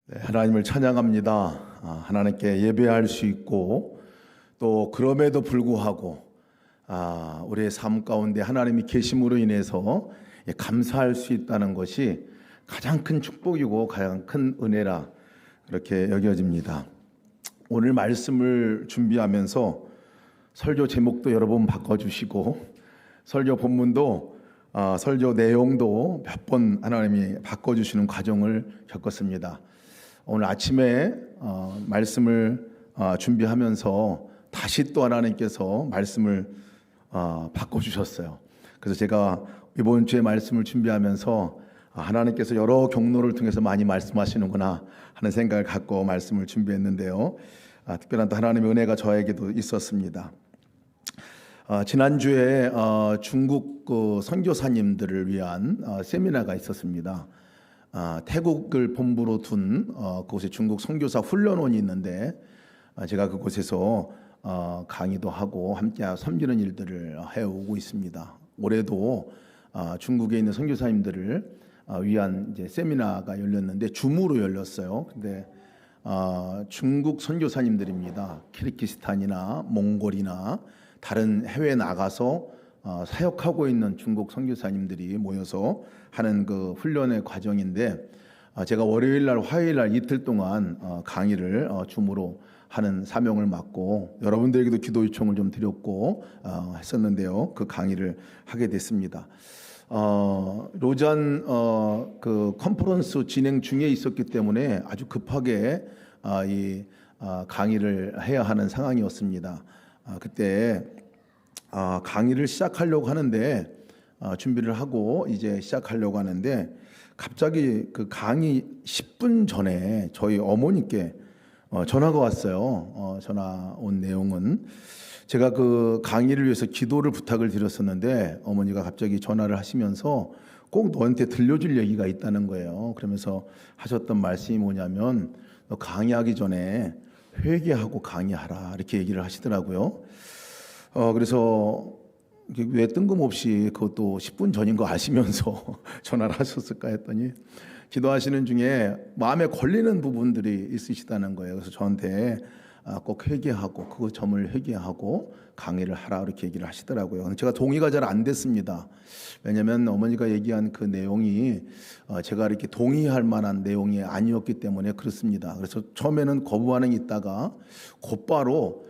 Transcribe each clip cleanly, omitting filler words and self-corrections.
네, 하나님을 찬양합니다. 하나님께 예배할 수 있고 또 그럼에도 불구하고 우리의 삶 가운데 하나님이 계심으로 인해서 감사할 수 있다는 것이 가장 큰 축복이고 가장 큰 은혜라 그렇게 여겨집니다. 오늘 말씀을 준비하면서 설교 제목도 여러 번 바꿔주시고 설교 본문도 설교 내용도 몇 번 하나님이 바꿔주시는 과정을 겪었습니다. 오늘 아침에 말씀을 준비하면서 다시 또 하나님께서 말씀을 바꿔주셨어요. 그래서 제가 이번 주에 말씀을 준비하면서 하나님께서 여러 경로를 통해서 많이 말씀하시는구나 하는 생각을 갖고 말씀을 준비했는데요. 특별한 또 하나님의 은혜가 저에게도 있었습니다. 지난주에 중국 선교사님들을 위한 세미나가 있었습니다. 태국을 본부로 둔 그곳에 중국 선교사 훈련원이 있는데 제가 그곳에서 강의도 하고 함께 섬기는 일들을 해오고 있습니다. 올해도 중국에 있는 선교사님들을 위한 이제 세미나가 열렸는데 줌으로 열렸어요. 근데 중국 선교사님들입니다. 키르기스탄이나 몽골이나 다른 해외에 나가서 사역하고 있는 중국 선교사님들이 모여서 하는 그 훈련의 과정인데 제가 월요일 날, 화요일 날 이틀 동안 강의를 줌으로 하는 사명을 맡고 여러분들에게도 기도 요청을 좀 드렸고 했었는데요. 그 강의를 하게 됐습니다. 로잔 그 컨퍼런스 진행 중에 있었기 때문에 아주 급하게 이 강의를 해야 하는 상황이었습니다. 그때 강의를 시작하려고 하는데 준비를 하고 이제 시작하려고 하는데 갑자기 그 강의 10분 전에 저희 어머니께 전화가 왔어요. 전화 온 내용은 제가 그 강의를 위해서 기도를 부탁을 드렸었는데 어머니가 갑자기 전화를 하시면서 꼭 너한테 들려줄 얘기가 있다는 거예요. 그러면서 하셨던 말씀이 뭐냐면 너 강의하기 전에 회개하고 강의하라 이렇게 얘기를 하시더라고요. 그래서 왜 뜬금없이 그것도 10분 전인 거 아시면서 전화를 하셨을까 했더니 기도하시는 중에 마음에 걸리는 부분들이 있으시다는 거예요. 그래서 저한테 꼭 회개하고 그 점을 회개하고 강의를 하라 이렇게 얘기를 하시더라고요. 제가 동의가 잘 안 됐습니다. 왜냐하면 어머니가 얘기한 그 내용이 제가 이렇게 동의할 만한 내용이 아니었기 때문에 그렇습니다. 그래서 처음에는 거부 반응이 있다가 곧바로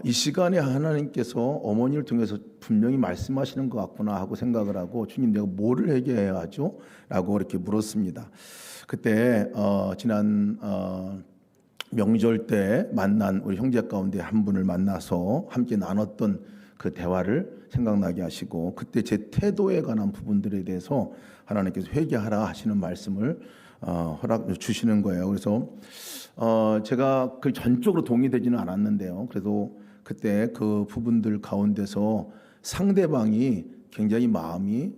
이 시간에 하나님께서 어머니를 통해서 분명히 말씀하시는 것 같구나 하고 생각을 하고 주님 내가 뭐를 회개해야 하죠? 라고 이렇게 물었습니다. 그때 지난 명절 때 만난 우리 형제 가운데 한 분을 만나서 함께 나눴던 그 대화를 생각나게 하시고 그때 제 태도에 관한 부분들에 대해서 하나님께서 회개하라 하시는 말씀을 허락 주시는 거예요. 그래서 제가 그 전적으로 동의되지는 않았는데요. 그래도 그때 그 부분들 가운데서 상대방이 굉장히 마음이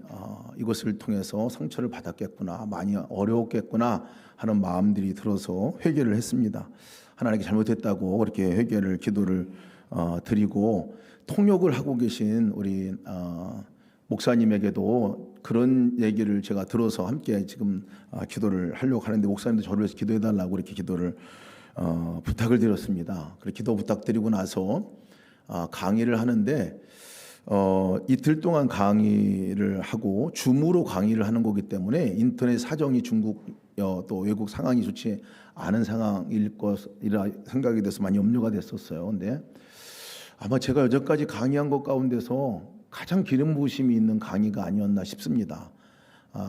이것을 통해서 상처를 받았겠구나, 많이 어려웠겠구나 하는 마음들이 들어서 회개를 했습니다. 하나님께 잘못했다고 그렇게 회개를 기도를 드리고 통역을 하고 계신 우리 목사님에게도 그런 얘기를 제가 들어서 함께 지금 기도를 하려고 하는데 목사님도 저를 위해서 기도해달라고 이렇게 기도를 부탁을 드렸습니다. 그렇게 기도 부탁드리고 나서 강의를 하는데 이틀 동안 강의를 하고 줌으로 강의를 하는 거기 때문에 인터넷 사정이 중국 또 외국 상황이 좋지 않은 상황일 것이라 생각이 돼서 많이 염려가 됐었어요. 근데 아마 제가 여태까지 강의한 것 가운데서 가장 기름 부으심이 있는 강의가 아니었나 싶습니다.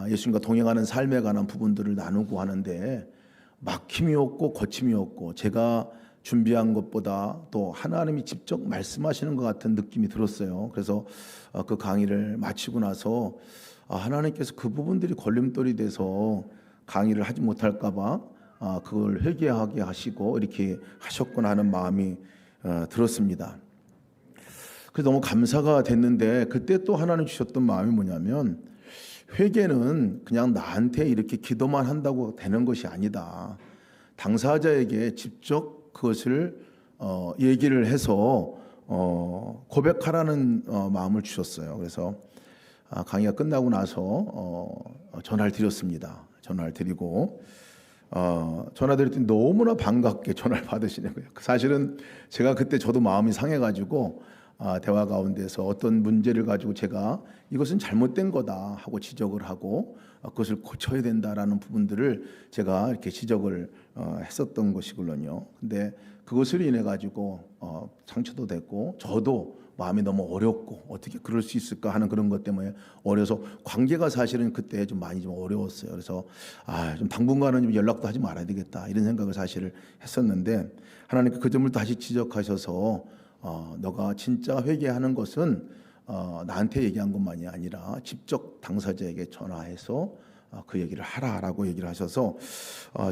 예수님과 동행하는 삶에 관한 부분들을 나누고 하는데 막힘이 없고 거침이 없고 제가 준비한 것보다 또 하나님이 직접 말씀하시는 것 같은 느낌이 들었어요. 그래서 그 강의를 마치고 나서 하나님께서 그 부분들이 걸림돌이 돼서 강의를 하지 못할까 봐 그걸 회개하게 하시고 이렇게 하셨구나 하는 마음이 들었습니다. 그래서 너무 감사가 됐는데 그때 또 하나님 주셨던 마음이 뭐냐면 회개는 그냥 나한테 이렇게 기도만 한다고 되는 것이 아니다. 당사자에게 직접 그것을 얘기를 해서 고백하라는 마음을 주셨어요. 그래서 강의가 끝나고 나서 전화를 드렸습니다. 전화를 드리고 전화 드렸더니 너무나 반갑게 전화를 받으시는 거예요. 사실은 제가 그때 저도 마음이 상해가지고 대화 가운데서 어떤 문제를 가지고 제가 이것은 잘못된 거다 하고 지적을 하고 그것을 고쳐야 된다라는 부분들을 제가 이렇게 지적을 했었던 것이거든요. 근데 그것을 인해 가지고 상처도 됐고 저도 마음이 너무 어렵고 어떻게 그럴 수 있을까 하는 그런 것 때문에 어려서 관계가 사실은 그때 좀 많이 좀 어려웠어요. 그래서 좀 당분간은 좀 연락도 하지 말아야 되겠다 이런 생각을 사실 했었는데 하나님께 그 점을 다시 지적하셔서 너가 진짜 회개하는 것은 나한테 얘기한 것만이 아니라 직접 당사자에게 전화해서 그 얘기를 하라라고 얘기를 하셔서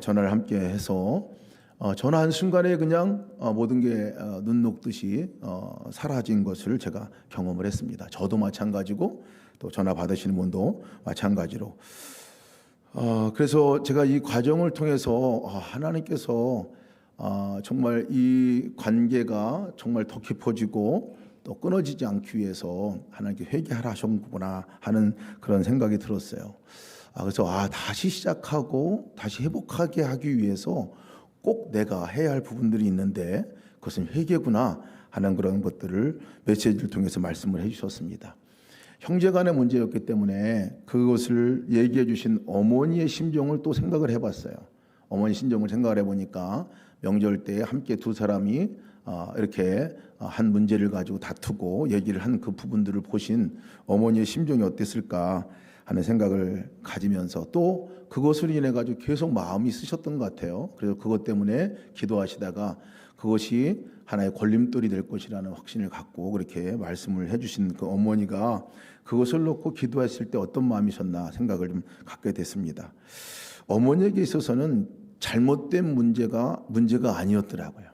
전화를 함께 해서 전화한 순간에 그냥 모든 게 눈 녹듯이 사라진 것을 제가 경험을 했습니다. 저도 마찬가지고 또 전화 받으시는 분도 마찬가지로 그래서 제가 이 과정을 통해서 하나님께서 정말 이 관계가 정말 더 깊어지고 또 끊어지지 않기 위해서 하나님께 회개하라 하셨구나 하는 그런 생각이 들었어요. 그래서 다시 시작하고 다시 회복하게 하기 위해서 꼭 내가 해야 할 부분들이 있는데 그것은 회개구나 하는 그런 것들을 메시지를 통해서 말씀을 해주셨습니다. 형제간의 문제였기 때문에 그것을 얘기해 주신 어머니의 심정을 또 생각을 해봤어요. 어머니 심정을 생각을 해보니까 명절 때 함께 두 사람이 이렇게 한 문제를 가지고 다투고 얘기를 한 그 부분들을 보신 어머니의 심정이 어땠을까 하는 생각을 가지면서 또 그것을 인해 가지고 계속 마음이 쓰셨던 것 같아요. 그래서 그것 때문에 기도하시다가 그것이 하나의 걸림돌이 될 것이라는 확신을 갖고 그렇게 말씀을 해주신 그 어머니가 그것을 놓고 기도했을 때 어떤 마음이셨나 생각을 좀 갖게 됐습니다. 어머니에게 있어서는 잘못된 문제가 아니었더라고요.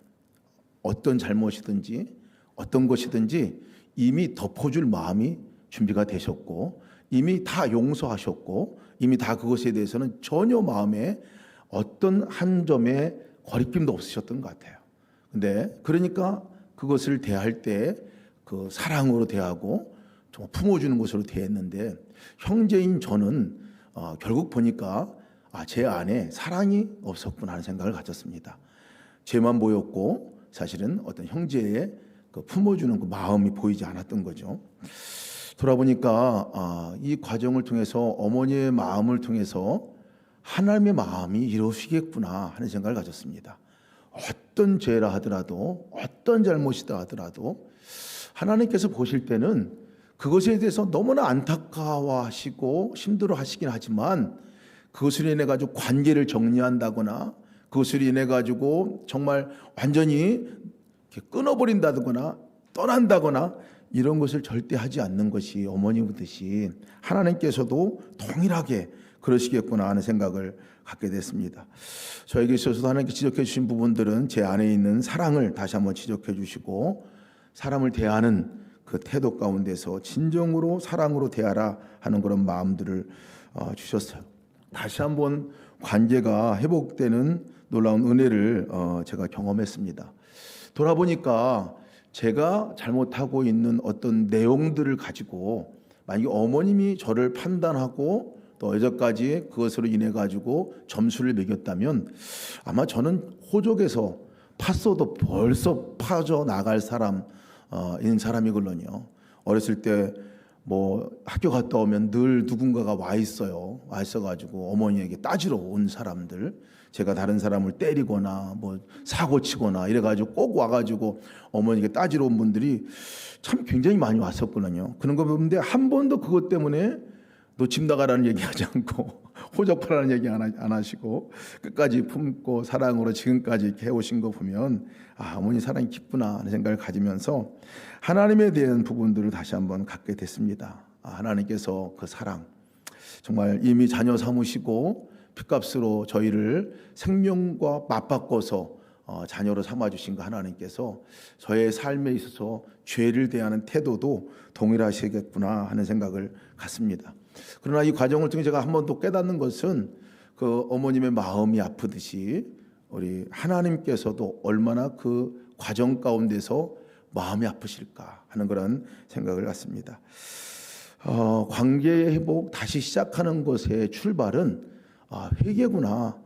어떤 잘못이든지 어떤 것이든지 이미 덮어줄 마음이 준비가 되셨고 이미 다 용서하셨고 이미 다 그것에 대해서는 전혀 마음에 어떤 한 점의 거리낌도 없으셨던 것 같아요. 근데 그러니까 그것을 대할 때 그 사랑으로 대하고 좀 품어주는 것으로 대했는데 형제인 저는 결국 보니까 제 안에 사랑이 없었구나 하는 생각을 가졌습니다. 죄만 보였고 사실은 어떤 형제의 그 품어주는 그 마음이 보이지 않았던 거죠. 돌아보니까 이 과정을 통해서 어머니의 마음을 통해서 하나님의 마음이 이루어지겠구나 하는 생각을 가졌습니다. 어떤 죄라 하더라도 어떤 잘못이다 하더라도 하나님께서 보실 때는 그것에 대해서 너무나 안타까워하시고 힘들어하시긴 하지만 그것을 인해 가지고 관계를 정리한다거나 그것을 인해 가지고 정말 완전히 끊어버린다거나 떠난다거나 이런 것을 절대 하지 않는 것이 어머니듯이 하나님께서도 동일하게 그러시겠구나 하는 생각을 갖게 됐습니다. 저에게 있어서도 하나님께 지적해 주신 부분들은 제 안에 있는 사랑을 다시 한번 지적해 주시고 사람을 대하는 그 태도 가운데서 진정으로 사랑으로 대하라 하는 그런 마음들을 주셨어요. 다시 한번 관계가 회복되는 놀라운 은혜를 제가 경험했습니다. 돌아보니까 제가 잘못하고 있는 어떤 내용들을 가지고 만약에 어머님이 저를 판단하고 또 여기까지 그것으로 인해 가지고 점수를 매겼다면 아마 저는 호적에서 팠어도 벌써 파져 나갈 사람인 사람이거든요. 어렸을 때 뭐 학교 갔다 오면 늘 누군가가 와 있어가지고 어머니에게 따지러 온 사람들, 제가 다른 사람을 때리거나 뭐 사고 치거나 이래가지고 꼭 와가지고 어머니에게 따지러 온 분들이 참 굉장히 많이 왔었거든요. 그런 거 보는데 한 번도 그것 때문에 너 집 나가라는 얘기하지 않고 호적파라는 얘기 안 하시고 끝까지 품고 사랑으로 지금까지 이렇게 해오신 거 보면 어머니 사랑이 깊구나 하는 생각을 가지면서 하나님에 대한 부분들을 다시 한번 갖게 됐습니다. 하나님께서 그 사랑 정말 이미 자녀 삼으시고 핏값으로 저희를 생명과 맞바꿔서 자녀로 삼아주신 그 하나님께서 저의 삶에 있어서 죄를 대하는 태도도 동일하시겠구나 하는 생각을 갖습니다. 그러나 이 과정을 통해 제가 한 번 더 깨닫는 것은 그 어머님의 마음이 아프듯이 우리 하나님께서도 얼마나 그 과정 가운데서 마음이 아프실까 하는 그런 생각을 갖습니다. 관계의 회복, 다시 시작하는 것의 출발은 회개구나.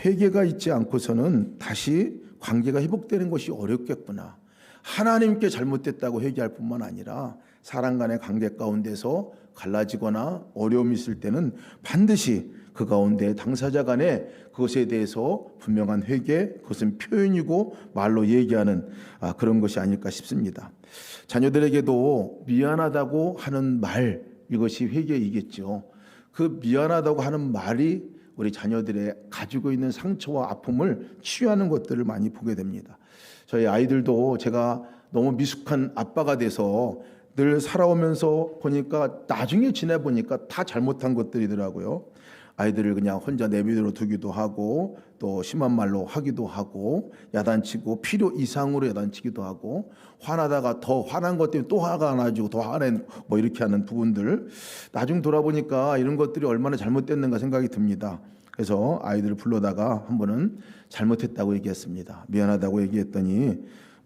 회개가 있지 않고서는 다시 관계가 회복되는 것이 어렵겠구나. 하나님께 잘못됐다고 회개할 뿐만 아니라 사람 간의 관계 가운데서 갈라지거나 어려움이 있을 때는 반드시 그 가운데 당사자 간에 그것에 대해서 분명한 회개, 그것은 표현이고 말로 얘기하는 그런 것이 아닐까 싶습니다. 자녀들에게도 미안하다고 하는 말, 이것이 회개이겠죠. 그 미안하다고 하는 말이 우리 자녀들의 가지고 있는 상처와 아픔을 치유하는 것들을 많이 보게 됩니다. 저희 아이들도 제가 너무 미숙한 아빠가 돼서 늘 살아오면서 보니까 나중에 지내보니까 다 잘못한 것들이더라고요. 아이들을 그냥 혼자 내버려 두기도 하고 또 심한 말로 하기도 하고 야단치고 필요 이상으로 야단치기도 하고 화나다가 더 화난 것 때문에 또 화가 나지고 더 화낸 뭐 이렇게 하는 부분들, 나중 돌아보니까 이런 것들이 얼마나 잘못됐는가 생각이 듭니다. 그래서 아이들을 불러다가 한 번은 잘못했다고 얘기했습니다. 미안하다고 얘기했더니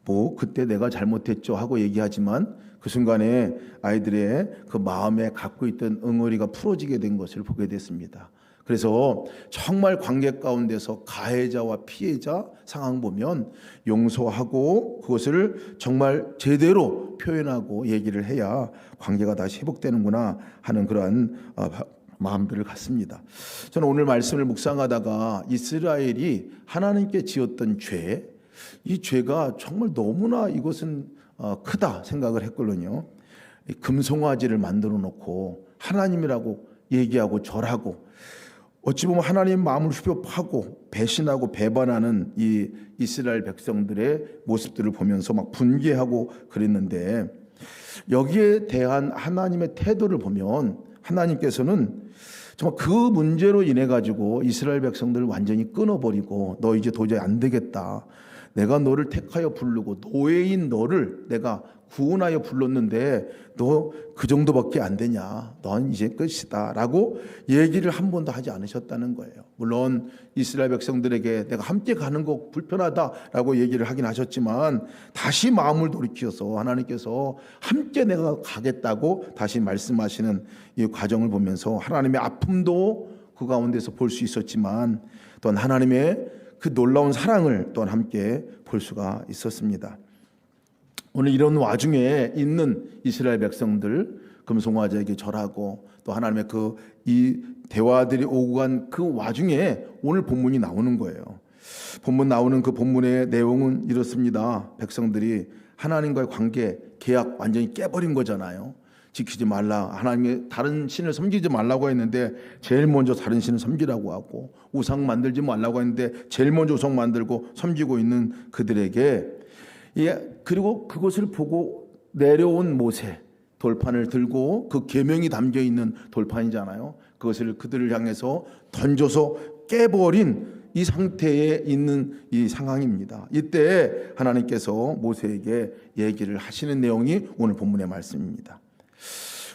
뭐 그때 내가 잘못했죠 하고 얘기하지만 그 순간에 아이들의 그 마음에 갖고 있던 응어리가 풀어지게 된 것을 보게 됐습니다. 그래서 정말 관계 가운데서 가해자와 피해자 상황 보면 용서하고 그것을 정말 제대로 표현하고 얘기를 해야 관계가 다시 회복되는구나 하는 그러한 마음들을 갖습니다. 저는 오늘 말씀을 묵상하다가 이스라엘이 하나님께 지었던 죄, 이 죄가 정말 너무나 이것은 크다 생각을 했거든요. 금송아지를 만들어 놓고 하나님이라고 얘기하고 절하고 어찌 보면 하나님 마음을 휘벼파고 배신하고 배반하는 이 이스라엘 백성들의 모습들을 보면서 막 분개하고 그랬는데, 여기에 대한 하나님의 태도를 보면 하나님께서는 정말 그 문제로 인해 가지고 이스라엘 백성들을 완전히 끊어버리고 너 이제 도저히 안 되겠다. 내가 너를 택하여 부르고 노예인 너를 내가 구원하여 불렀는데 너 그 정도밖에 안 되냐, 넌 이제 끝이다 라고 얘기를 한 번도 하지 않으셨다는 거예요. 물론 이스라엘 백성들에게 내가 함께 가는 거 불편하다라고 얘기를 하긴 하셨지만 다시 마음을 돌이켜서 하나님께서 함께 내가 가겠다고 다시 말씀하시는 이 과정을 보면서 하나님의 아픔도 그 가운데서 볼 수 있었지만 또한 하나님의 그 놀라운 사랑을 또한 함께 볼 수가 있었습니다. 오늘 이런 와중에 있는 이스라엘 백성들 금송아지에게 절하고 또 하나님의 이 대화들이 오고 간 그 와중에 오늘 본문이 나오는 거예요. 본문 나오는 그 본문의 내용은 이렇습니다. 백성들이 하나님과의 관계, 계약 완전히 깨버린 거잖아요. 지키지 말라, 하나님의 다른 신을 섬기지 말라고 했는데 제일 먼저 다른 신을 섬기라고 하고, 우상 만들지 말라고 했는데 제일 먼저 우상 만들고 섬기고 있는 그들에게, 그리고 그것을 보고 내려온 모세, 돌판을 들고 그 계명이 담겨 있는 돌판이잖아요. 그것을 그들을 향해서 던져서 깨버린 이 상태에 있는 이 상황입니다. 이때 하나님께서 모세에게 얘기를 하시는 내용이 오늘 본문의 말씀입니다.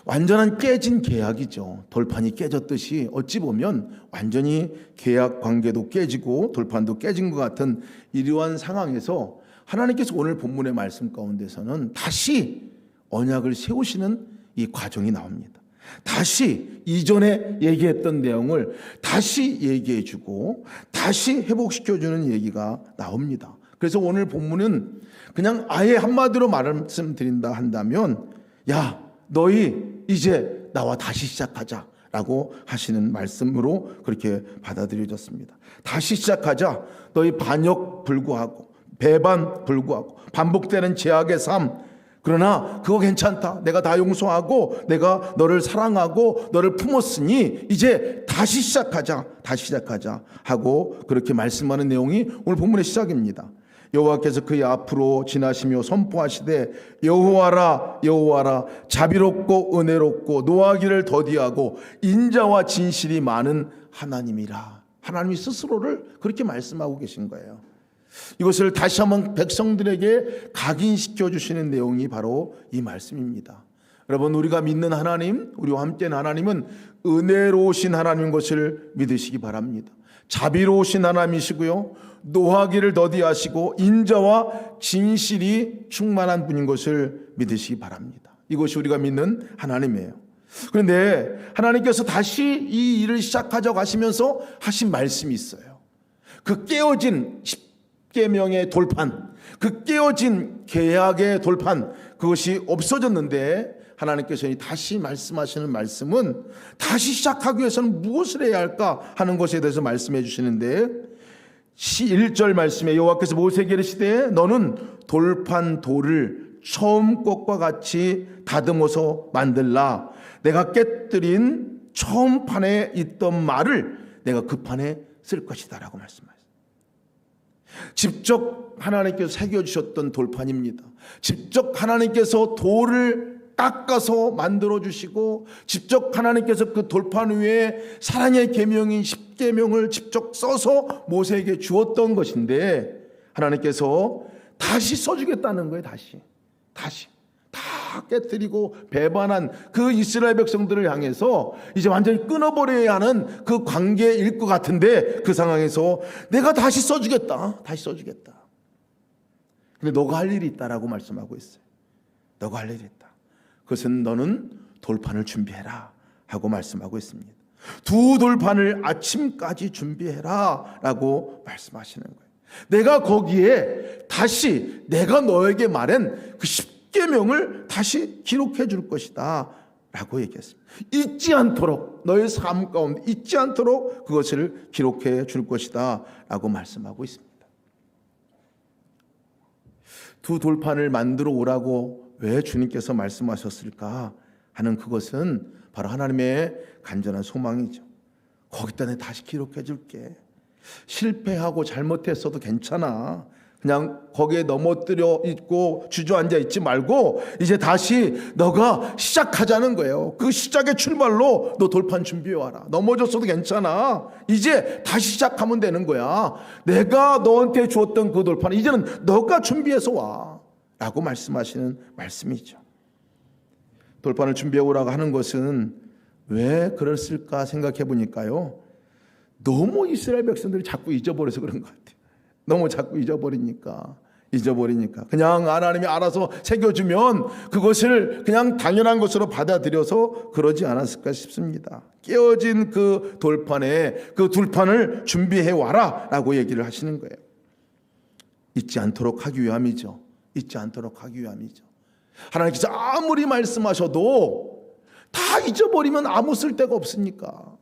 완전한 깨진 계약이죠. 돌판이 깨졌듯이 어찌 보면 완전히 계약 관계도 깨지고 돌판도 깨진 것 같은 이러한 상황에서 하나님께서 오늘 본문의 말씀 가운데서는 다시 언약을 세우시는 이 과정이 나옵니다. 다시 이전에 얘기했던 내용을 다시 얘기해주고 다시 회복시켜주는 얘기가 나옵니다. 그래서 오늘 본문은 그냥 아예 한마디로 말씀드린다 한다면, 야, 너희 이제 나와 다시 시작하자 라고 하시는 말씀으로 그렇게 받아들여졌습니다. 다시 시작하자. 너희 반역 불구하고 배반 불구하고 반복되는 죄악의 삶, 그러나 그거 괜찮다. 내가 다 용서하고 내가 너를 사랑하고 너를 품었으니 이제 다시 시작하자. 다시 시작하자 하고 그렇게 말씀하는 내용이 오늘 본문의 시작입니다. 여호와께서 그의 앞으로 지나시며 선포하시되 여호와라 여호와라 자비롭고 은혜롭고 노하기를 더디하고 인자와 진실이 많은 하나님이라. 하나님이 스스로를 그렇게 말씀하고 계신 거예요. 이것을 다시 한번 백성들에게 각인시켜 주시는 내용이 바로 이 말씀입니다. 여러분, 우리가 믿는 하나님, 우리와 함께는 하나님은 은혜로우신 하나님인 것을 믿으시기 바랍니다. 자비로우신 하나님이시고요, 노하기를 더디하시고 인자와 진실이 충만한 분인 것을 믿으시기 바랍니다. 이것이 우리가 믿는 하나님이에요. 그런데 하나님께서 다시 이 일을 시작하자고 하시면서 하신 말씀이 있어요. 그 깨어진 십계명의 돌판, 그 깨어진 계약의 돌판, 그것이 없어졌는데 하나님께서 다시 말씀하시는 말씀은 다시 시작하기 위해서는 무엇을 해야 할까 하는 것에 대해서 말씀해 주시는데 1절 말씀에 여호와께서 모세에게 이르시되 너는 돌판 돌을 처음 것과 같이 다듬어서 만들라. 내가 깨뜨린 처음 판에 있던 말을 내가 그 판에 쓸 것이다 라고 말씀하셨습니다. 직접 하나님께서 새겨주셨던 돌판입니다. 직접 하나님께서 돌을 깎아서 만들어 주시고 직접 하나님께서 그 돌판 위에 사랑의 계명인 십계명을 직접 써서 모세에게 주었던 것인데 하나님께서 다시 써주겠다는 거예요. 다시 다 깨뜨리고 배반한 그 이스라엘 백성들을 향해서 이제 완전히 끊어버려야 하는 그 관계일 것 같은데 그 상황에서 내가 다시 써주겠다. 근데 너가 할 일이 있다라고 말씀하고 있어요. 너가 할 일이 있다. 그것은 너는 돌판을 준비해라 하고 말씀하고 있습니다. 두 돌판을 아침까지 준비해라 라고 말씀하시는 거예요. 내가 거기에 다시 내가 너에게 말한 그 십계명을 다시 기록해 줄 것이다 라고 얘기했습니다. 잊지 않도록 너의 삶 가운데 잊지 않도록 그것을 기록해 줄 것이다 라고 말씀하고 있습니다. 두 돌판을 만들어 오라고 왜 주님께서 말씀하셨을까 하는 그것은 바로 하나님의 간절한 소망이죠. 거기다 내가 다시 기록해 줄게. 실패하고 잘못했어도 괜찮아. 그냥 거기에 넘어뜨려 있고 주저앉아 있지 말고 이제 다시 너가 시작하자는 거예요. 그 시작의 출발로 너 돌판 준비해 와라. 넘어졌어도 괜찮아. 이제 다시 시작하면 되는 거야. 내가 너한테 주었던 그 돌판 이제는 너가 준비해서 와 라고 말씀하시는 말씀이죠. 돌판을 준비해 오라고 하는 것은 왜 그랬을까 생각해 보니까요, 너무 이스라엘 백성들이 자꾸 잊어버려서 그런 것 같아요. 너무 자꾸 잊어버리니까 그냥 하나님이 알아서 새겨주면 그것을 그냥 당연한 것으로 받아들여서 그러지 않았을까 싶습니다. 깨어진 그 돌판에 그 돌판을 준비해 와라 라고 얘기를 하시는 거예요. 잊지 않도록 하기 위함이죠. 하나님께서 아무리 말씀하셔도 다 잊어버리면 아무 쓸데가 없으니까,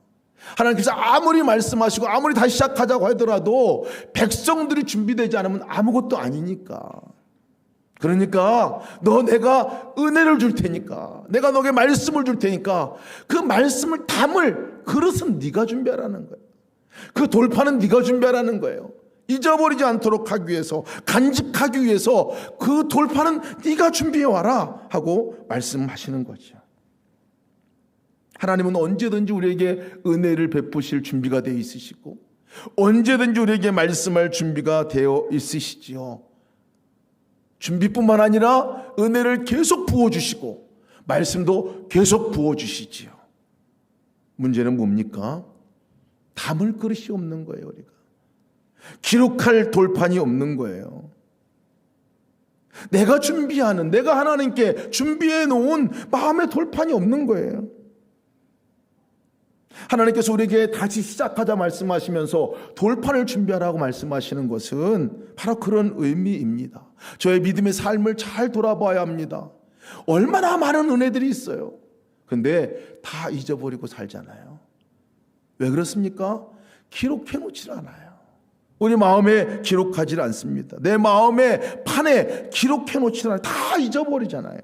하나님께서 아무리 말씀하시고 아무리 다시 시작하자고 하더라도 백성들이 준비되지 않으면 아무것도 아니니까. 그러니까 내가 은혜를 줄 테니까, 내가 너에게 말씀을 줄 테니까 그 말씀을 담을 그릇은 네가 준비하라는 거예요. 그 돌판은 네가 준비하라는 거예요. 잊어버리지 않도록 하기 위해서, 간직하기 위해서 그 돌판은 네가 준비해 와라 하고 말씀하시는 거죠. 하나님은 언제든지 우리에게 은혜를 베푸실 준비가 되어 있으시고 언제든지 우리에게 말씀할 준비가 되어 있으시지요. 준비뿐만 아니라 은혜를 계속 부어주시고 말씀도 계속 부어주시지요. 문제는 뭡니까? 담을 그릇이 없는 거예요. 우리가 기록할 돌판이 없는 거예요. 내가 하나님께 준비해 놓은 마음의 돌판이 없는 거예요. 하나님께서 우리에게 다시 시작하자 말씀하시면서 돌판을 준비하라고 말씀하시는 것은 바로 그런 의미입니다. 저의 믿음의 삶을 잘 돌아봐야 합니다. 얼마나 많은 은혜들이 있어요. 근데 다 잊어버리고 살잖아요. 왜 그렇습니까? 기록해 놓질 않아요. 우리 마음에 기록하지 않습니다. 내 마음의 판에 기록해 놓질 않아요. 다 잊어버리잖아요.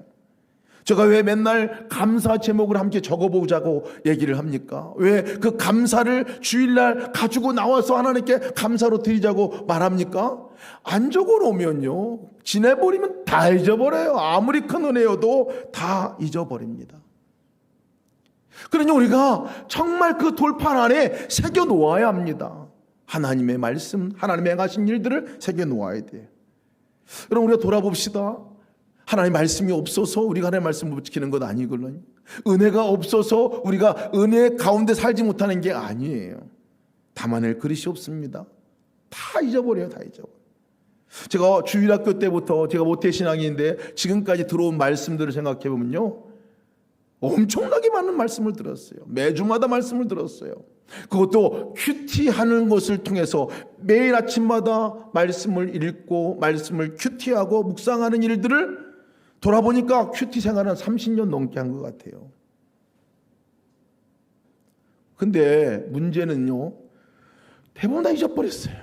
제가 왜 맨날 감사 제목을 함께 적어보자고 얘기를 합니까? 왜 그 감사를 주일날 가지고 나와서 하나님께 감사로 드리자고 말합니까? 안 적어놓으면요, 지내버리면 다 잊어버려요. 아무리 큰 은혜여도 다 잊어버립니다. 그러니 우리가 정말 그 돌판 안에 새겨놓아야 합니다. 하나님의 말씀, 하나님의 행하신 일들을 새겨놓아야 돼요. 여러분, 우리가 돌아봅시다. 하나님의 말씀이 없어서 우리가 하나님의 말씀을 못 지키는 것 아니거든요. 은혜가 없어서 우리가 은혜 가운데 살지 못하는 게 아니에요. 담아낼 그릇이 없습니다. 다 잊어버려요. 제가 주일학교 때부터, 제가 모태신앙인데 지금까지 들어온 말씀들을 생각해 보면요, 엄청나게 많은 말씀을 들었어요. 매주마다 말씀을 들었어요. 그것도 큐티하는 것을 통해서 매일 아침마다 말씀을 읽고 말씀을 큐티하고 묵상하는 일들을 돌아보니까 큐티 생활은 30년 넘게 한 것 같아요. 근데 문제는요, 대부분 다 잊어버렸어요.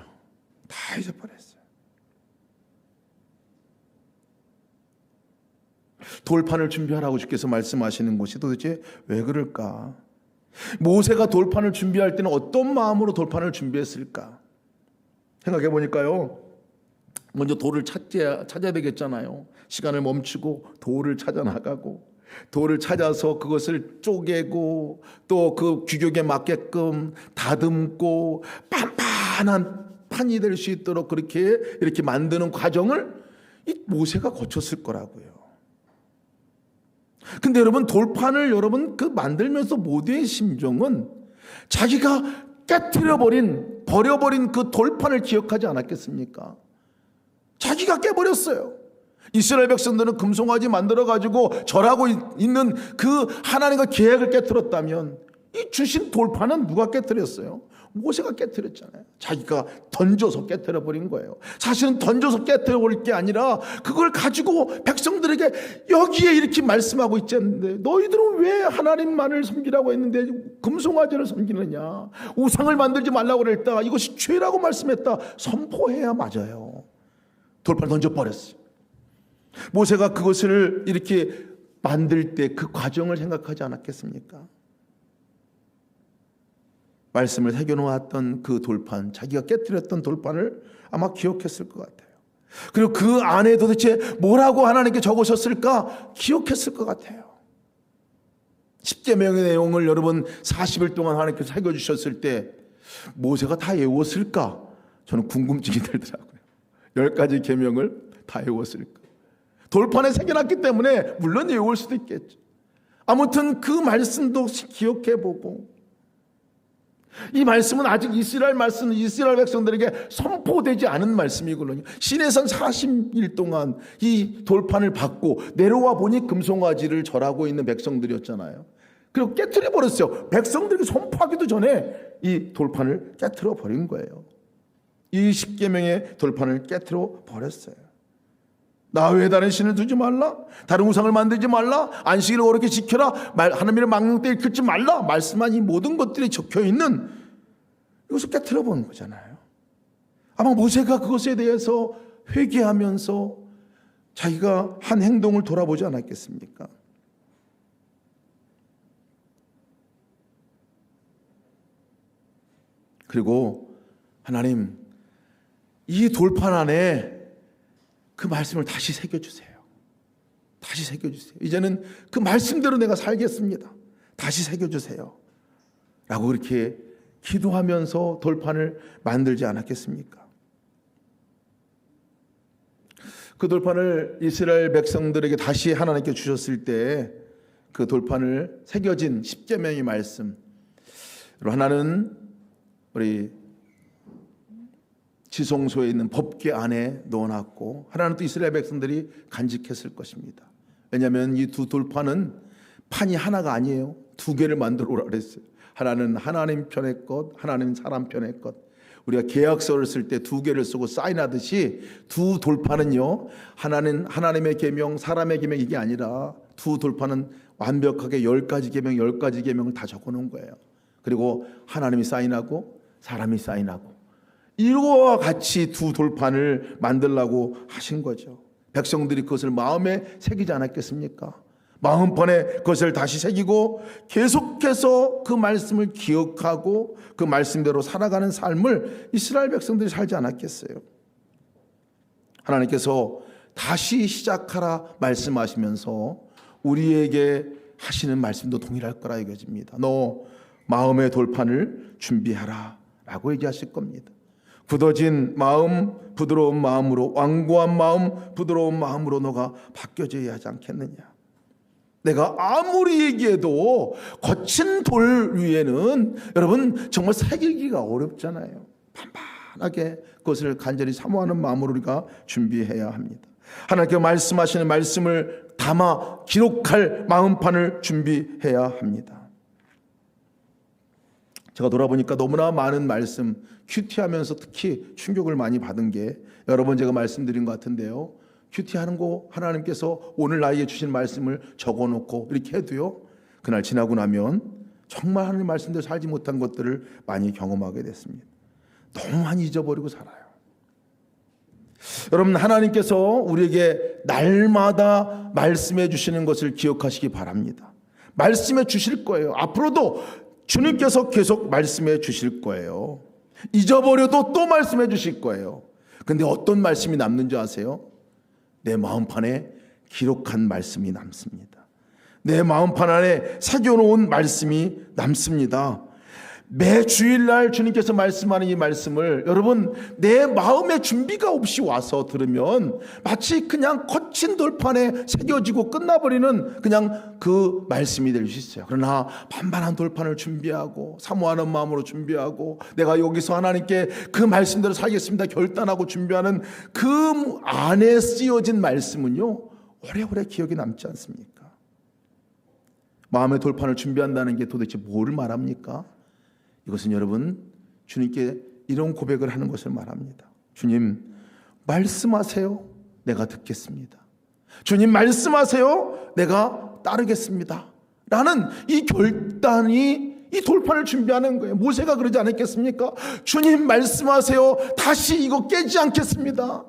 다 잊어버렸어요. 돌판을 준비하라고 주께서 말씀하시는 것이 도대체 왜 그럴까? 모세가 돌판을 준비할 때는 어떤 마음으로 돌판을 준비했을까? 생각해 보니까요, 먼저 돌을 찾아야 되겠잖아요. 시간을 멈추고 돌을 찾아 나가고, 돌을 찾아서 그것을 쪼개고 또 그 규격에 맞게끔 다듬고 판판한 판이 될 수 있도록 그렇게 이렇게 만드는 과정을 이 모세가 거쳤을 거라고요. 근데 여러분, 돌판을 여러분 그 만들면서 모두의 심정은 자기가 버려버린 그 돌판을 기억하지 않았겠습니까? 자기가 깨버렸어요. 이스라엘 백성들은 금송아지 만들어가지고 절하고 있는 그 하나님과 계획을 깨트렸다면 이 주신 돌판은 누가 깨트렸어요? 모세가 깨트렸잖아요. 자기가 던져서 깨트려버린 거예요. 사실은 던져서 깨트려버릴 게 아니라 그걸 가지고 백성들에게 여기에 이렇게 말씀하고 있지 않는데, 너희들은 왜 하나님만을 섬기라고 했는데 금송아지를 섬기느냐, 우상을 만들지 말라고 그랬다, 이것이 죄라고 말씀했다, 선포해야 맞아요. 돌판 던져버렸어요. 모세가 그것을 이렇게 만들 때 그 과정을 생각하지 않았겠습니까? 말씀을 새겨놓았던 그 돌판, 자기가 깨뜨렸던 돌판을 아마 기억했을 것 같아요. 그리고 그 안에 도대체 뭐라고 하나님께 적으셨을까 기억했을 것 같아요. 10계명의 내용을 여러분 40일 동안 하나님께서 새겨주셨을 때 모세가 다 외웠을까? 저는 궁금증이 들더라고요. 10가지 계명을 다 외웠을까? 돌판에 새겨놨기 때문에 물론 외울 수도 있겠죠. 아무튼 그 말씀도 기억해보고, 이 말씀은 아직 이스라엘 백성들에게 선포되지 않은 말씀이거든요. 시내산 40일 동안 이 돌판을 받고 내려와 보니 금송아지를 절하고 있는 백성들이었잖아요. 그리고 깨트려 버렸어요. 백성들이 선포하기도 전에 이 돌판을 깨트려 버린 거예요. 이 10계명의 돌판을 깨트려 버렸어요. 나 외에 다른 신을 두지 말라, 다른 우상을 만들지 말라, 안식일을 어렵게 지켜라, 하나님의 망령되이 긋지 말라 말씀한 이 모든 것들이 적혀있는 이것을 깨트려 본 거잖아요. 아마 모세가 그것에 대해서 회개하면서 자기가 한 행동을 돌아보지 않았겠습니까? 그리고 하나님, 이 돌판 안에 그 말씀을 다시 새겨주세요. 다시 새겨주세요. 이제는 그 말씀대로 내가 살겠습니다. 다시 새겨주세요. 라고 그렇게 기도하면서 돌판을 만들지 않았겠습니까? 그 돌판을 이스라엘 백성들에게 다시 하나님께 주셨을 때 그 돌판을 새겨진 10계명의 말씀, 하나는 우리 지성소에 있는 법궤 안에 넣어놨고, 하나는 또 이스라엘 백성들이 간직했을 것입니다. 왜냐하면 이 두 돌판은 판이 하나가 아니에요. 2개를 만들어 오라 그랬어요. 하나는 하나님 편의 것, 하나는 사람 편의 것. 우리가 계약서를 쓸 때 2개를 쓰고 사인하듯이 두 돌판은요, 하나는 하나님의 계명, 사람의 계명, 이게 아니라 두 돌판은 완벽하게 10가지 계명, 10가지 계명을 다 적어놓은 거예요. 그리고 하나님이 사인하고 사람이 사인하고, 이와 같이 두 돌판을 만들라고 하신 거죠. 백성들이 그것을 마음에 새기지 않았겠습니까? 마음판에 그것을 다시 새기고 계속해서 그 말씀을 기억하고 그 말씀대로 살아가는 삶을 이스라엘 백성들이 살지 않았겠어요? 하나님께서 다시 시작하라 말씀하시면서 우리에게 하시는 말씀도 동일할 거라 이겨집니다. 너 마음의 돌판을 준비하라 라고 얘기하실 겁니다. 굳어진 마음, 부드러운 마음으로, 완고한 마음, 부드러운 마음으로 너가 바뀌어져야 하지 않겠느냐. 내가 아무리 얘기해도 거친 돌 위에는 여러분 정말 새기기가 어렵잖아요. 반반하게 그것을 간절히 사모하는 마음으로 우리가 준비해야 합니다. 하나님께 말씀하시는 말씀을 담아 기록할 마음판을 준비해야 합니다. 제가 돌아보니까 너무나 많은 말씀, 큐티하면서 특히 충격을 많이 받은 게 여러 번 제가 말씀드린 것 같은데요. 큐티하는 거 하나님께서 오늘 나에게 주신 말씀을 적어놓고 이렇게 해도요, 그날 지나고 나면 정말 하나님 말씀대로 살지 못한 것들을 많이 경험하게 됐습니다. 너무 많이 잊어버리고 살아요. 여러분, 하나님께서 우리에게 날마다 말씀해 주시는 것을 기억하시기 바랍니다. 말씀해 주실 거예요. 앞으로도 주님께서 계속 말씀해 주실 거예요. 잊어버려도 또 말씀해 주실 거예요. 근데 어떤 말씀이 남는 줄 아세요? 내 마음판에 기록한 말씀이 남습니다. 내 마음판 안에 새겨놓은 말씀이 남습니다. 매 주일날 주님께서 말씀하는 이 말씀을 여러분 내 마음의 준비가 없이 와서 들으면 마치 그냥 거친 돌판에 새겨지고 끝나버리는 그냥 그 말씀이 될 수 있어요. 그러나 반반한 돌판을 준비하고 사모하는 마음으로 준비하고 내가 여기서 하나님께 그 말씀대로 살겠습니다 결단하고 준비하는 그 안에 쓰여진 말씀은요 오래오래 기억에 남지 않습니까? 마음의 돌판을 준비한다는 게 도대체 뭘 말합니까? 이것은 여러분 주님께 이런 고백을 하는 것을 말합니다. 주님 말씀하세요. 내가 듣겠습니다. 주님 말씀하세요. 내가 따르겠습니다. 라는 이 결단이 이 돌판을 준비하는 거예요. 모세가 그러지 않았겠습니까? 주님 말씀하세요. 다시 이거 깨지 않겠습니다.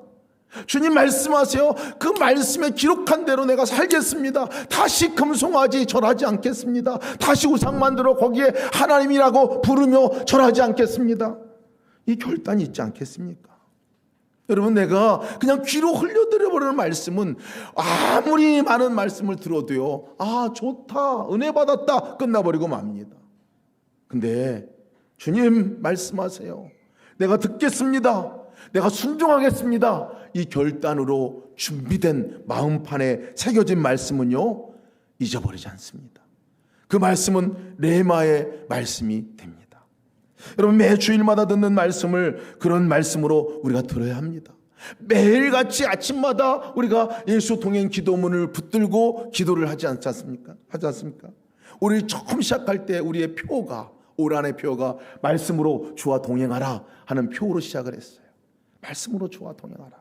주님 말씀하세요. 그 말씀에 기록한 대로 내가 살겠습니다. 다시 금송아지 절하지 않겠습니다. 다시 우상 만들어 거기에 하나님이라고 부르며 절하지 않겠습니다. 이 결단이 있지 않겠습니까? 여러분 내가 그냥 귀로 흘려들여버리는 말씀은 아무리 많은 말씀을 들어도요 아 좋다 은혜 받았다 끝나버리고 맙니다. 근데 주님 말씀하세요. 내가 듣겠습니다. 내가 순종하겠습니다. 이 결단으로 준비된 마음판에 새겨진 말씀은요 잊어버리지 않습니다. 그 말씀은 레마의 말씀이 됩니다. 여러분 매 주일마다 듣는 말씀을 그런 말씀으로 우리가 들어야 합니다. 매일같이 아침마다 우리가 예수 동행 기도문을 붙들고 기도를 하지 않습니까? 우리 처음 시작할 때 우리의 표가 올 한해 표가 말씀으로 주와 동행하라 하는 표로 시작을 했어요. 말씀으로 주와 동행하라.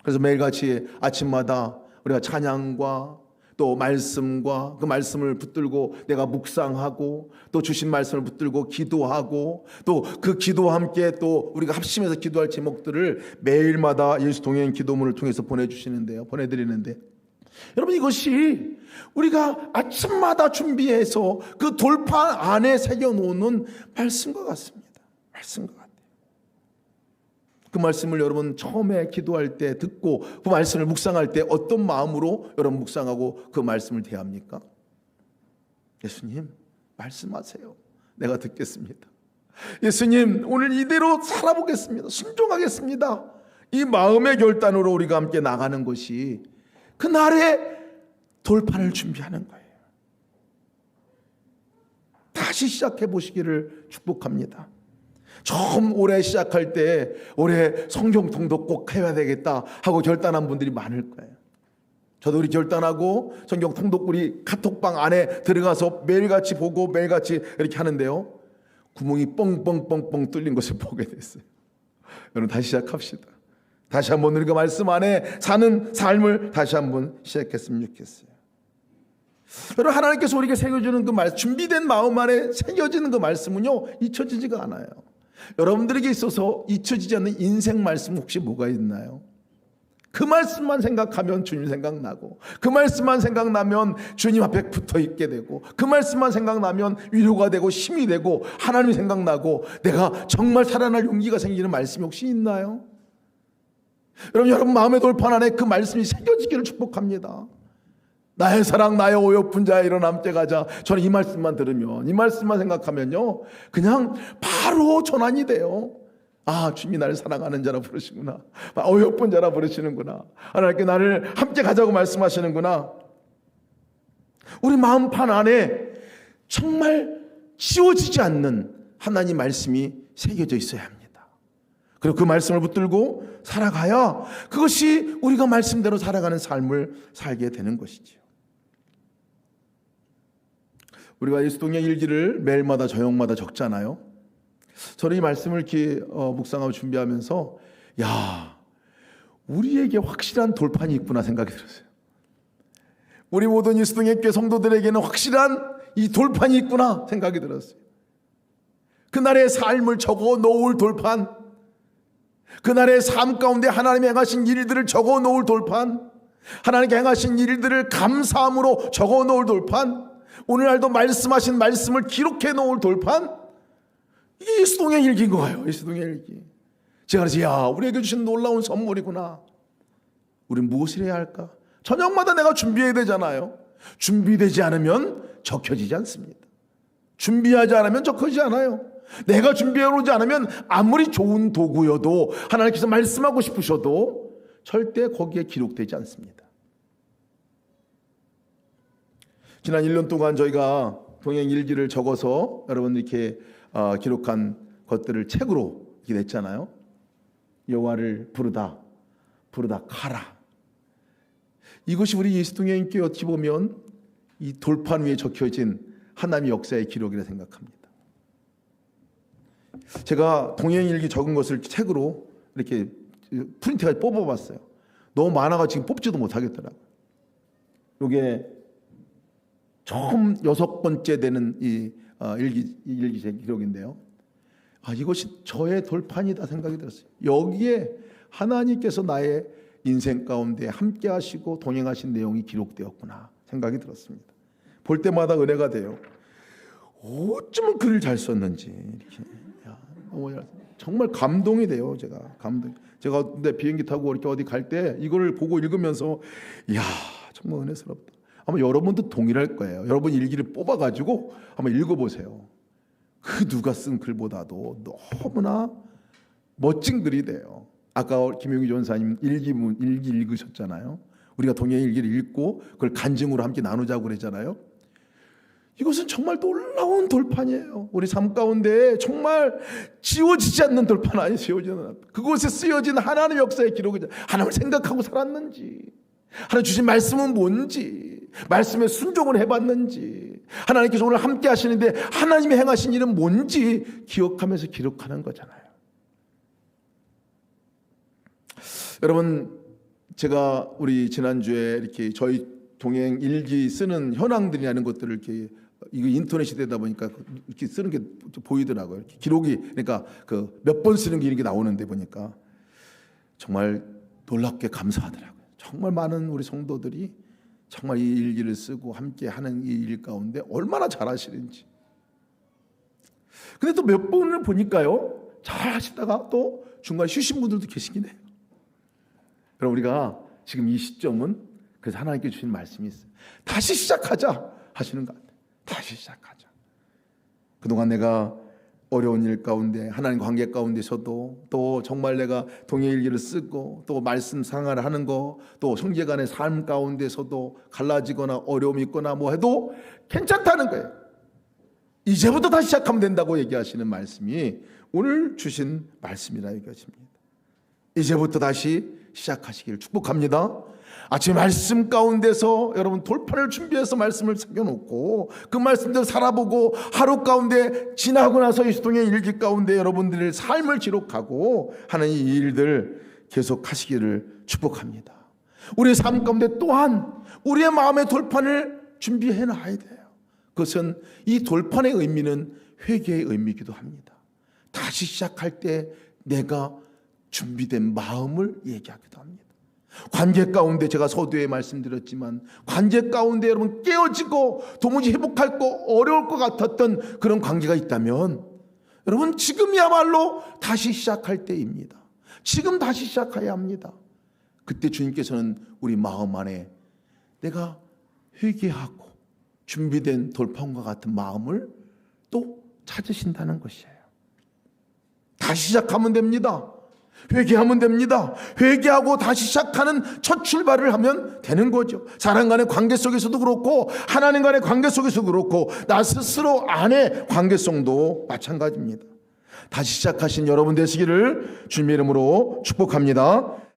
그래서 매일같이 아침마다 우리가 찬양과 또 말씀과 그 말씀을 붙들고 내가 묵상하고 또 주신 말씀을 붙들고 기도하고 또 그 기도와 함께 또 우리가 합심해서 기도할 제목들을 매일마다 예수 동행 기도문을 통해서 보내드리는데 여러분 이것이 우리가 아침마다 준비해서 그 돌판 안에 새겨놓는 말씀과 같습니다. 말씀과 같아요. 그 말씀을 여러분 처음에 기도할 때 듣고 그 말씀을 묵상할 때 어떤 마음으로 여러분 묵상하고 그 말씀을 대합니까? 예수님 말씀하세요. 내가 듣겠습니다. 예수님 오늘 이대로 살아보겠습니다. 순종하겠습니다. 이 마음의 결단으로 우리가 함께 나가는 것이 그날의 돌판을 준비하는 거예요. 다시 시작해 보시기를 축복합니다. 처음 올해 시작할 때 올해 성경 통독 꼭 해야 되겠다 하고 결단한 분들이 많을 거예요. 저도 우리 결단하고 성경 통독 우리 카톡방 안에 들어가서 매일같이 보고 매일같이 이렇게 하는데요. 구멍이 뻥뻥뻥뻥 뚫린 것을 보게 됐어요. 여러분 다시 시작합시다. 다시 한번 우리가 말씀 안에 사는 삶을 다시 한번 시작했으면 좋겠어요. 여러분 하나님께서 우리에게 새겨주는 그 말씀, 준비된 마음 안에 새겨지는 그 말씀은요 잊혀지지가 않아요. 여러분들에게 있어서 잊혀지지 않는 인생 말씀 혹시 뭐가 있나요? 그 말씀만 생각하면 주님 생각나고 그 말씀만 생각나면 주님 앞에 붙어 있게 되고 그 말씀만 생각나면 위로가 되고 힘이 되고 하나님이 생각나고 내가 정말 살아날 용기가 생기는 말씀이 혹시 있나요? 여러분 마음의 돌판 안에 그 말씀이 새겨지기를 축복합니다. 나의 사랑 나의 오욕분 자야 일어나 함께 가자. 저는 이 말씀만 들으면 이 말씀만 생각하면요 그냥 바로 전환이 돼요. 아 주님이 나를 사랑하는 자라 부르시구나. 오욕분 자라 부르시는구나. 하나님께 나를 함께 가자고 말씀하시는구나. 우리 마음판 안에 정말 지워지지 않는 하나님 말씀이 새겨져 있어야 합니다. 그리고 그 말씀을 붙들고 살아가야 그것이 우리가 말씀대로 살아가는 삶을 살게 되는 것이지요. 우리가 예수동의 일기를 매일마다 저녁마다 적잖아요. 저는 이 말씀을 이렇게 묵상하고 준비하면서 야, 우리에게 확실한 돌판이 있구나 생각이 들었어요. 우리 모든 예수동의 교회 성도들에게는 확실한 이 돌판이 있구나 생각이 들었어요. 그날의 삶을 적어 놓을 돌판, 그날의 삶 가운데 하나님이 행하신 일들을 적어 놓을 돌판, 하나님께 행하신 일들을 감사함으로 적어 놓을 돌판, 오늘날도 말씀하신 말씀을 기록해 놓을 돌판, 이게 예수동의 일기인 거예요. 예수동의 일기. 제가 그래서 야, 우리에게 주신 놀라운 선물이구나. 우리는 무엇을 해야 할까? 저녁마다 내가 준비해야 되잖아요. 준비되지 않으면 적혀지지 않습니다. 준비하지 않으면 적혀지지 않아요. 내가 준비해 놓지 않으면 아무리 좋은 도구여도, 하나님께서 말씀하고 싶으셔도 절대 거기에 기록되지 않습니다. 지난 1년 동안 저희가 동행 일기를 적어서 여러분 이렇게 기록한 것들을 책으로 이렇게 냈잖아요. 여호와를 부르다 가라. 이것이 우리 예수동의 인격에 어찌 보면 이 돌판 위에 적혀진 하나님의 역사의 기록이라 생각합니다. 제가 동행일기 적은 것을 책으로 이렇게 프린트해서 뽑아봤어요. 너무 많아가 지금 뽑지도 못하겠더라고요. 이게 처음 6번째 되는 이 일기 기록인데요. 이것이 저의 돌판이다 생각이 들었어요. 여기에 하나님께서 나의 인생 가운데 함께 하시고 동행하신 내용이 기록되었구나 생각이 들었습니다. 볼 때마다 은혜가 돼요. 어쩌면 글을 잘 썼는지 이렇게. 정말 감동이 돼요. 제가 근데 비행기 타고 이렇게 어디 갈 때 이거를 보고 읽으면서 이야, 정말 은혜스럽다. 아마 여러분도 동일할 거예요. 여러분 일기를 뽑아가지고 한번 읽어보세요. 그 누가 쓴 글보다도 너무나 멋진 글이 돼요. 아까 김용희 전사님 일기 읽으셨잖아요. 우리가 동행 일기를 읽고 그걸 간증으로 함께 나누자고 그랬잖아요. 이것은 정말 놀라운 돌판이에요. 우리 삶 가운데 정말 지워지지 않는 돌판 아니에요. 지워지는 그곳에 쓰여진 하나님의 역사의 기록이죠. 하나님을 생각하고 살았는지, 하나님 주신 말씀은 뭔지, 말씀에 순종을 해봤는지, 하나님께서 오늘 함께 하시는데 하나님이 행하신 일은 뭔지 기억하면서 기록하는 거잖아요. 여러분, 제가 우리 지난주에 이렇게 저희 동행 일기 쓰는 현황들이라는 것들을 이렇게 이거 인터넷이 되다 보니까 이렇게 쓰는 게 보이더라고요. 이렇게 기록이, 그러니까 그 몇 번 쓰는 게 이렇게 나오는데 보니까 정말 놀랍게 감사하더라고요. 정말 많은 우리 성도들이 정말 이 일기를 쓰고 함께 하는 이 일 가운데 얼마나 잘하시는지. 근데 또 몇 번을 보니까요, 잘 하시다가 또 중간에 쉬신 분들도 계시긴 해요. 그럼 우리가 지금 이 시점은 그래서 하나님께 주신 말씀이 있어요. 다시 시작하자 하시는 것 같아요. 다시 시작하자. 그동안 내가 어려운 일 가운데, 하나님 관계 가운데서도, 또 정말 내가 동행일기를 쓰고 또 말씀 상하를 하는 거, 또 형제간의 삶 가운데서도 갈라지거나 어려움이 있거나 뭐 해도 괜찮다는 거예요. 이제부터 다시 시작하면 된다고 얘기하시는 말씀이 오늘 주신 말씀이라 얘기하십니다. 이제부터 다시 시작하시기를 축복합니다. 아침 말씀 가운데서 여러분 돌판을 준비해서 말씀을 새겨놓고 그 말씀대로 살아보고 하루 가운데 지나고 나서 예수동의 일기 가운데 여러분들의 삶을 기록하고 하는 이 일들 계속 하시기를 축복합니다. 우리의 삶 가운데 또한 우리의 마음의 돌판을 준비해 놔야 돼요. 그것은 이 돌판의 의미는 회개의 의미이기도 합니다. 다시 시작할 때 내가 준비된 마음을 얘기하기도 합니다. 관계 가운데 제가 서두에 말씀드렸지만 관계 가운데 여러분 깨어지고 도무지 회복할 거 어려울 것 같았던 그런 관계가 있다면 여러분 지금이야말로 다시 시작할 때입니다. 지금 다시 시작해야 합니다. 그때 주님께서는 우리 마음 안에 내가 회개하고 준비된 돌판과 같은 마음을 또 찾으신다는 것이에요. 다시 시작하면 됩니다. 회개하면 됩니다. 회개하고 다시 시작하는 첫 출발을 하면 되는 거죠. 사람 간의 관계 속에서도 그렇고 하나님 간의 관계 속에서도 그렇고 나 스스로 안의 관계성도 마찬가지입니다. 다시 시작하신 여러분 되시기를 주님의 이름으로 축복합니다.